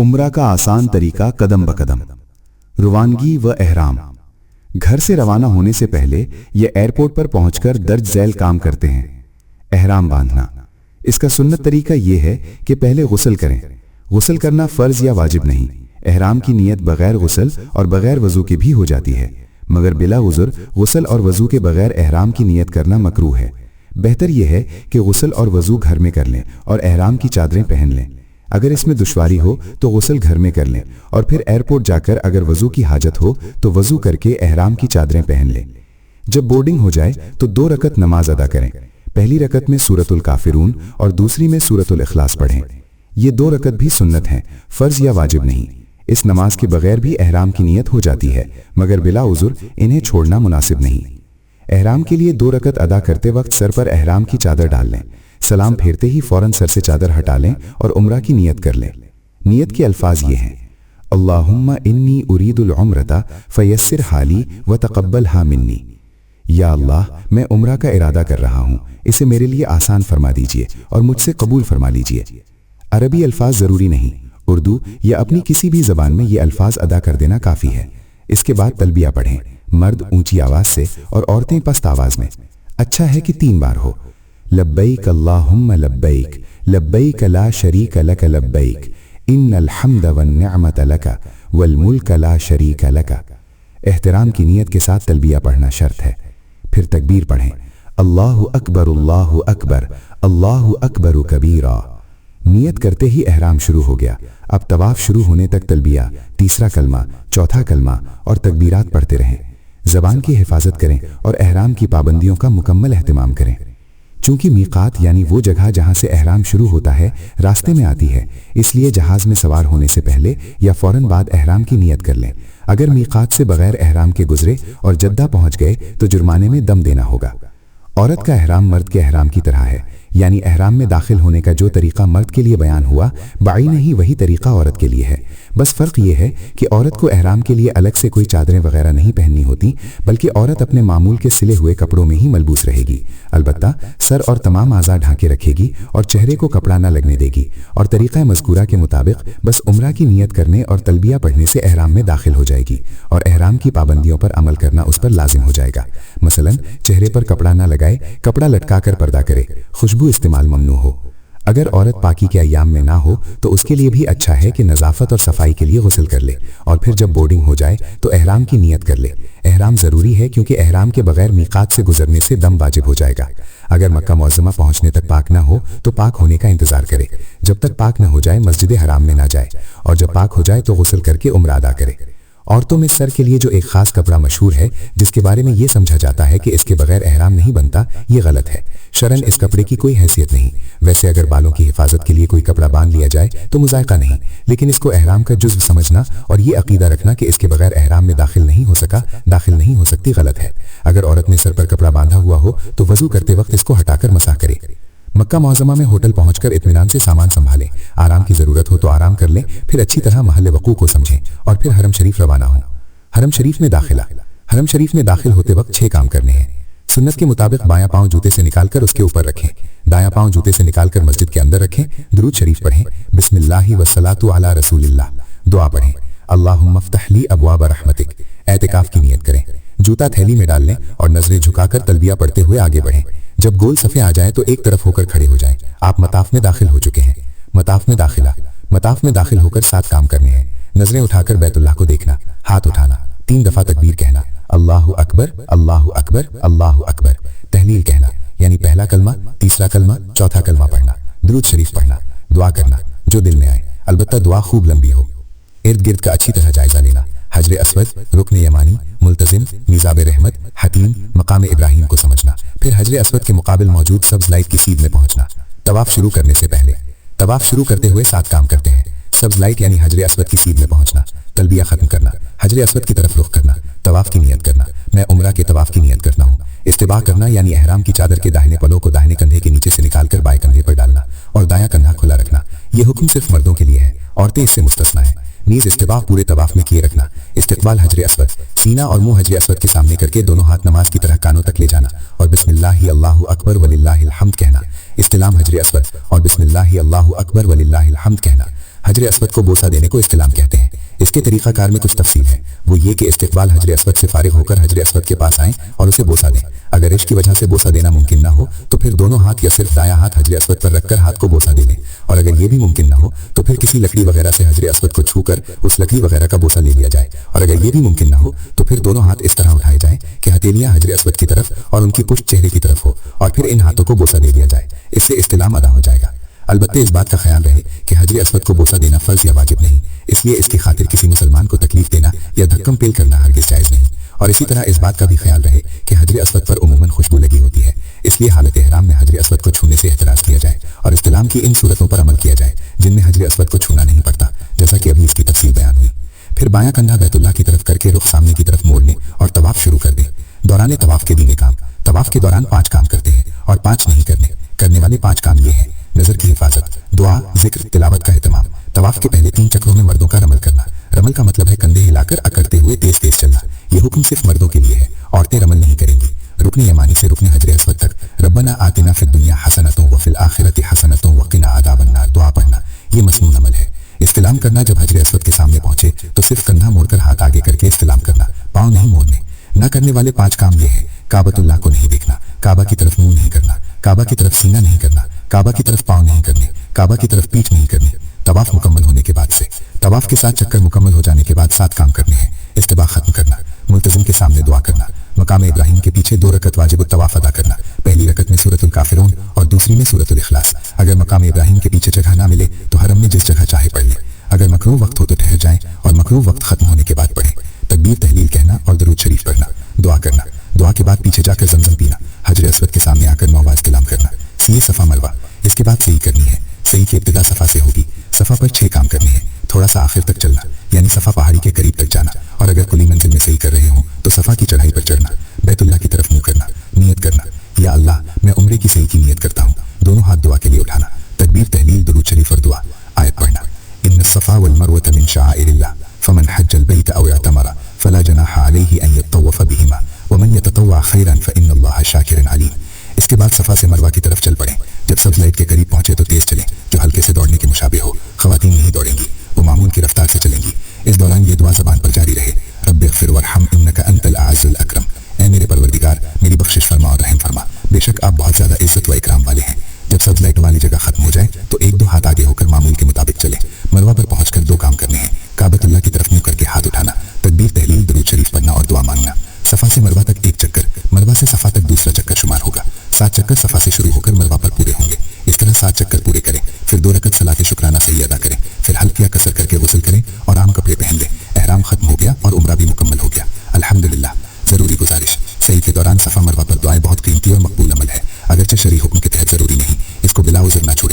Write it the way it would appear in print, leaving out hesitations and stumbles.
उम्रा का आसान तरीका कदम ब कदम। रवानगी व एहराम। घर से रवाना होने से पहले ये एयरपोर्ट पर पहुंचकर दर्ज झैल काम करते हैं। एहराम बांधना। इसका सुन्नत तरीका ये है कि पहले गुस्ल करें। गुस्ल करना फ़र्ज या वाजिब नहीं। एहराम की नीयत बगैर गुस्ल और बगैर वज़ू के भी हो जाती है, मगर बिला उज़्र गुस्ल और वज़ू के बगैर एहराम की नीयत करना मकरूह है। बेहतर यह है कि गुस्ल और वज़ू घर में कर लें और एहराम की चादरें पहन लें। अगर इसमें दुश्वारी हो तो गुस्ल घर में कर लें और फिर एयरपोर्ट जाकर अगर वज़ू की हाजत हो तो वज़ू करके एहराम की चादरें पहन लें। जब बोर्डिंग हो जाए तो 2 रकत नमाज अदा करें। पहली रकत में सूरतुल काफिरून और दूसरी में सूरतुल इखलास पढ़ें। ये 2 रकत भी सुन्नत हैं, फ़र्ज या वाजिब नहीं। इस नमाज के बगैर भी एहराम की नीयत हो जाती है, मगर बिला उज़्र इन्हें छोड़ना मुनासिब नहीं। एहराम के लिए 2 रकत अदा करते वक्त सर पर एहराम की चादर डाल लें। सलाम फेरते ही फौरन सर से चादर हटा लें और उम्रा की नीयत कर लें। नीयत के अल्फाज ये हैं: अल्लाहुम्मा इन्नी उरीदुल उम्रता फयस्सिर हाली व तक़ब्बलहा मिन्नी। या अल्लाह, मैं उम्रा का इरादा कर रहा हूँ, इसे मेरे लिए आसान फरमा दीजिए और मुझसे कबूल फरमा लीजिए। अरबी अल्फाज ज़रूरी नहीं, उर्दू या अपनी किसी भी ज़बान में ये अल्फाज अदा कर देना काफ़ी है। इसके बाद तलबिया पढ़ें, मर्द ऊंची आवाज़ से और औरतें पस्त आवाज़ में। अच्छा है कि 3 बार हो। लब्बैक अल्लाहुम्मा लब्बैक, लब्बैक ला शरीक लक लब्बैक, इन्नल हम्द वन निअमत लक वल मुल्क ला शरीक लक। एहतराम की नीयत के साथ तलबिया पढ़ना शर्त है। फिर तकबीर पढ़ें, अल्लाहु अकबर अल्लाहु अकबर अल्लाहु अकबर कबीरा। नियत करते ही एहराम शुरू हो गया। अब तवाफ शुरू होने तक तलबिया, तीसरा कलमा, चौथा कलमा और तकबीरात पढ़ते रहें। ज़बान की हिफाजत करें और एहराम की पाबंदियों का मुकम्मल एहतमाम करें। चूंकि मीक़ात यानी वो जगह जहां से एहराम शुरू होता है रास्ते में आती है, इसलिए जहाज़ में सवार होने से पहले या फ़ौरन बाद एहराम की नीयत कर लें। अगर मीक़ात से बगैर एहराम के गुजरे और जद्दा पहुंच गए तो जुर्माने में दम देना होगा। औरत का एहराम मर्द के एहराम की तरह है, यानी एहराम में दाखिल होने का जो तरीका मर्द के लिए बयान हुआ, बाई नहीं वही तरीका औरत के लिए है। बस फ़र्क ये है कि औरत को एहराम के लिए अलग से कोई चादरें वगैरह नहीं पहननी होती, बल्कि औरत अपने मामूल के सिले हुए कपड़ों में ही मलबूस रहेगी। अलबत्ता सर और तमाम आज़ा ढांके रखेगी और चेहरे को कपड़ा न लगने देगी। और तरीक़ा मज़कूरा के मुताबिक बस उम्रा की नीयत करने और तलबिया पढ़ने से एहराम में दाखिल हो जाएगी और एहराम की पाबंदियों पर अमल करना उस पर लाजिम हो जाएगा। मसलन चेहरे पर कपड़ा न लगाए, कपड़ा लटका कर पर्दा करे, खुशबू इस्तेमाल ममनू हो। अगर औरत पाकी के अय्याम में ना हो तो उसके लिए भी अच्छा है कि नज़ाफ़त और सफाई के लिए गुस्ल कर ले और फिर जब बोर्डिंग हो जाए तो एहराम की नीयत कर ले। एहराम ज़रूरी है क्योंकि एहराम के बगैर मीक़ात से गुजरने से दम वाजिब हो जाएगा। अगर मक्का मुअज़्ज़मा पहुंचने तक पाक ना हो तो पाक होने का इंतज़ार करे। जब तक पाक न हो जाए मस्जिद हराम में ना जाए और जब पाक हो जाए तो गुस्ल करके उम्रा अदा करे। औरतों में सर के लिए जो एक ख़ास कपड़ा मशहूर है, जिसके बारे में ये समझा जाता है कि इसके बगैर एहराम नहीं बनता, ये गलत है। शरन इस कपड़े की कोई हैसियत नहीं। वैसे अगर बालों की हिफाजत के लिए कोई कपड़ा बांध लिया जाए तो मुज़ायक़ा नहीं, लेकिन इसको एहराम का जुज़्व समझना और ये अक़ीदा रखना कि इसके बगैर एहराम में दाखिल नहीं हो सकती गलत है। अगर औरत ने सर पर कपड़ा बांधा हुआ हो तो वज़ू करते वक्त इसको हटाकर मसाह करे। मक्का मुअज़्ज़मा में होटल पहुंचकर इत्मीनान से सामान संभालें। आराम की ज़रूरत हो तो आराम कर लें, फिर अच्छी तरह महल वक़ू को समझें और फिर हरम शरीफ रवाना हों। हरम शरीफ में दाखिला। हरम शरीफ में दाखिल होते वक्त 6 काम करने हैं। सुन्नत के मुताबिक बायां पांव जूते से निकालकर उसके ऊपर रखें, दायां पांव जूते से निकालकर मस्जिद के अंदर रखें, दुरूद शरीफ पढ़ें, बिस्मिल्लाहि वस्सलातु अला रसूलिल्लाह, दुआ पढ़ें, अल्लाहुम्मा फ़्तह ली अबवाब रहमतिक। एतिकाफ की नियत करें। जूता थैली में डाल लें और नजरें झुकाकर तलबिया पढ़ते हुए आगे बढ़ें। जब गोल सफ़े आ जाए तो एक तरफ होकर खड़े हो जाएं। आप मताफ में दाखिल हो चुके हैं। मताफ में दाखिला। मताफ में दाखिल होकर 7 काम करने हैं। नजरें उठाकर बैतुल्लाह को देखना, हाथ उठाना, 3 दफ़ा तकबीर कहना, अल्लाहु अकबर अल्लाहु अकबर अल्लाहु अकबर। तहलील कहना, यानी पहला कलमा, तीसरा कलमा, चौथा कलमा पढ़ना, दुरूद शरीफ पढ़ना, दुआ करना जो दिल में आए, अलबत्ता दुआ खूब लंबी हो। इर्द गिर्द का अच्छी तरह जायजा लेना, हजर असवद, रुकन यमानी, मुल्तजिम, मिज़ाब रहमत, हतीम, मकाम इब्राहीम को समझना, फिर हजर असवद के मुकाबिल मौजूद सब्ज़ लाइट की सीध में पहुंचना। तवाफ शुरू करने से पहले तवाफ शुरू करते हुए 7 काम करते हैं। सब्ज़ लाइट यानी हजर असवद की सीध में पहुंचना, तलबिया ख़त्म करना, हजर असवद की तरफ रुख करना, तवाफ की नियत करना। मैं उम्रा के तवाफ की नियत करता हूँ। इस्तिबा करना यानी एहराम की चादर के दाहिने पलों को दाहिने कंधे के नीचे से निकालकर बाएं कंधे पर डालना और दायां कंधा खुला रखना। यह हुक्म सिर्फ मर्दों के लिए है, औरतें इससे मुस्तस्ना है। नीज़ इस्तिबा पूरे तवाफ में किए रखना। इस्तिक़बाल हजर असवद, सीना और मुंह हजर असवद के सामने करके दोनों हाथ नमाज की तरह कानों तक ले जाना और बिस्मिल्लाहि अल्लाहु अकबर वलिल्लाहिल हम्द कहना। इस्तिलाम हजर असवद और बिस्मिल्लाहि अल्लाहु अकबर वलिल्लाहिल हम्द कहना। حجر اسود کو بوسہ دینے کو استلام کہتے ہیں۔ اس کے طریقہ کار میں کچھ تفصیل ہے، وہ یہ کہ استقبال حجر اسود سے فارغ ہو کر حجر اسود کے پاس آئیں اور اسے بوسہ دیں۔ اگر عشق کی وجہ سے بوسہ دینا ممکن نہ ہو تو پھر دونوں ہاتھ یا صرف دایاں ہاتھ حجر اسود پر رکھ کر ہاتھ کو بوسہ دے لیں، اور اگر یہ بھی ممکن نہ ہو تو پھر کسی لکڑی وغیرہ سے حجر اسود کو چھو کر اس لکڑی وغیرہ کا بوسہ لے لیا جائے، اور اگر یہ بھی ممکن نہ ہو تو پھر دونوں ہاتھ اس طرح اٹھائے جائیں کہ ہتھیلیاں حجر اسود کی طرف اور ان کی پشت چہرے کی طرف ہو، اور پھر ان ہاتھوں کو بوسہ دے دیا جائے۔ اس سے استلام ادا ہو جائے گا۔ البتہ اس بات کا خیال رہے کہ حجر اسود کو بوسہ دینا فرض یا واجب نہیں، اس لیے اس کی خاطر کسی مسلمان کو تکلیف دینا یا دھکم پیل کرنا ہرگز جائز نہیں۔ اور اسی طرح اس بات کا بھی خیال رہے کہ حجر اسود پر عموماً خوشبو لگی ہوتی ہے، اس لیے حالت احرام میں حجر اسود کو چھونے سے احتراز کیا جائے اور استلام کی ان صورتوں پر عمل کیا جائے جن میں حجر اسود کو چھونا نہیں پڑتا، جیسا کہ ابھی اس کی تفصیل بیان ہوئی۔ پھر بایاں کندھا بیت اللہ کی طرف کر کے رخ سامنے کی طرف موڑ لیں اور طواف شروع کر دیں۔ دوران طواف کے دینے کام، طواف کے دوران 5 کام کرتے ہیں اور 5 نہیں کرنے والے 5 کام یہ ہیں: نظر کی حفاظت، دعا، ذکر، تلاوت کا اہتمام، طواف کے پہلے 3 چکروں میں مردوں کا رمل کرنا۔ رمل کا مطلب ہے کندھے ہلا کر اکڑتے ہوئے تیز تیز چلنا۔ یہ حکم صرف مردوں کے لیے ہے، عورتیں رمل نہیں کریں گی۔ رکن یمانی سے رکن حجر اسود تک ربنا آتنا فی الدنیا حسنۃ وفی الآخرۃ حسنۃ وقنا عذاب النار دعا پڑھنا، یہ مسنون عمل ہے۔ استلام کرنا، جب حجر اسود کے سامنے پہنچے تو صرف کندھا موڑ کر ہاتھ آگے کر کے استلام کرنا، پاؤں نہیں موڑنے۔ نہ کرنے والے 5 کام یہ ہیں: کعبۃ اللہ کو نہیں دیکھنا، کعبہ کی طرف منہ نہیں کرنا، کعبہ کی طرف سینہ نہیں کرنا، کعبہ کی طرف پاؤں نہیں کرنے، کعبہ کی طرف پیٹھ نہیں کرنی۔ طواف مکمل ہونے کے بعد سے، طواف کے 7 چکر مکمل ہو جانے کے بعد 7 کام کرنے ہیں: استباح ختم کرنا، ملتزم کے سامنے دعا کرنا، مقام ابراہیم کے پیچھے 2 رکعت واجب الطواف ادا کرنا، پہلی رکعت میں سورۃ الکافرون اور دوسری میں سورۃ الاخلاص۔ اگر مقام ابراہیم کے پیچھے جگہ نہ ملے تو حرم میں جس جگہ چاہے پڑھ لے۔ اگر مکروہ وقت ہو تو ٹھہر جائیں اور مکروہ وقت ختم ہونے کے بعد پڑھیں۔ تکبیر تحلیل کہنا اور درود شریف پڑھنا، دعا کرنا، دعا کے بعد پیچھے جا کر زمزم پینا، حجر اسود کے سامنے آ کر 9 بار استلام کرنا۔ سیے صفا مروہ، اس کے بعد صحیح کرنی ہے۔ صحیح کی ابتدا صفا سے ہوگی۔ صفا پر 6 کام کرنے ہیں: تھوڑا سا آخر تک چلنا، یعنی صفا پہاڑی کے قریب تک جانا، اور اگر کلی منزل میں صحیح کر رہے ہوں تو صفا کی چڑھائی پر چڑھنا، بیت اللہ کی طرف منہ کرنا، نیت کرنا، یا اللہ میں عمرے کی صحیح کی نیت کرتا ہوں، دونوں ہاتھ دعا کے لیے اٹھانا، تکبیر تحلیل درود شریف اور دعا، آیت پڑھنا: ان الصفا والمروة من شعائر الله فمن حج البيت او اعتمر فلا جناح عليه ان يطوف بهما ومن يتطوع خيرا فان الله شاكر عليم۔ اس کے بعد صفا سے مروہ کی طرف چل پڑیں۔ جب سبز لائٹ کے قریب پہنچے تو تیز چلیں، جو ہلکے سے دوڑنے کے مشابہ ہو۔ خواتین نہیں دوڑیں گی، وہ معمول کی رفتار سے چلیں گی۔ اس دوران یہ دعا زبان پر جاری رہے: رب اغفر وارحم انک انت الاعز الاکرم، اے میرے پروردگار میری بخشش فرما اور رحم فرما، بے شک آپ بہت زیادہ عزت و اکرام والے ہیں۔ جب سبز لائٹ والی جگہ ختم ہو جائے تو 1-2 ہاتھ آگے ہو کر معمول کے مطابق چلیں۔ مروہ پر پہنچ کر 2 کام کرنے ہیں: کعبۃ اللہ کی طرف منہ کر کے ہاتھ اٹھانا، تکبیر تحلیل درود شریف پڑھنا اور دعا مانگنا۔ صفا سے مروہ تک 1 چکر، مروہ سے صفا تک دوسرا چکر شمار ہوگا۔ 7 چکر صفا سے شروع ہو کر مروہ پر پورے ہوں گے۔ اس طرح 7 چکر پورے کریں، پھر 2 رکعت صلاۃ شکرانہ صحیح ادا کریں، پھر ہلکیا قصر کر کے غسل کریں اور عام کپڑے پہن لیں۔ احرام ختم ہو گیا اور عمرہ بھی مکمل ہو گیا، الحمدللہ۔ ضروری گزارش: صحیح کے دوران صفا مروہ پر دعائیں بہت قیمتی اور مقبول عمل ہے، اگرچہ شرعی حکم کے تحت ضروری نہیں، اس کو بلا عذر نہ چھوڑیں۔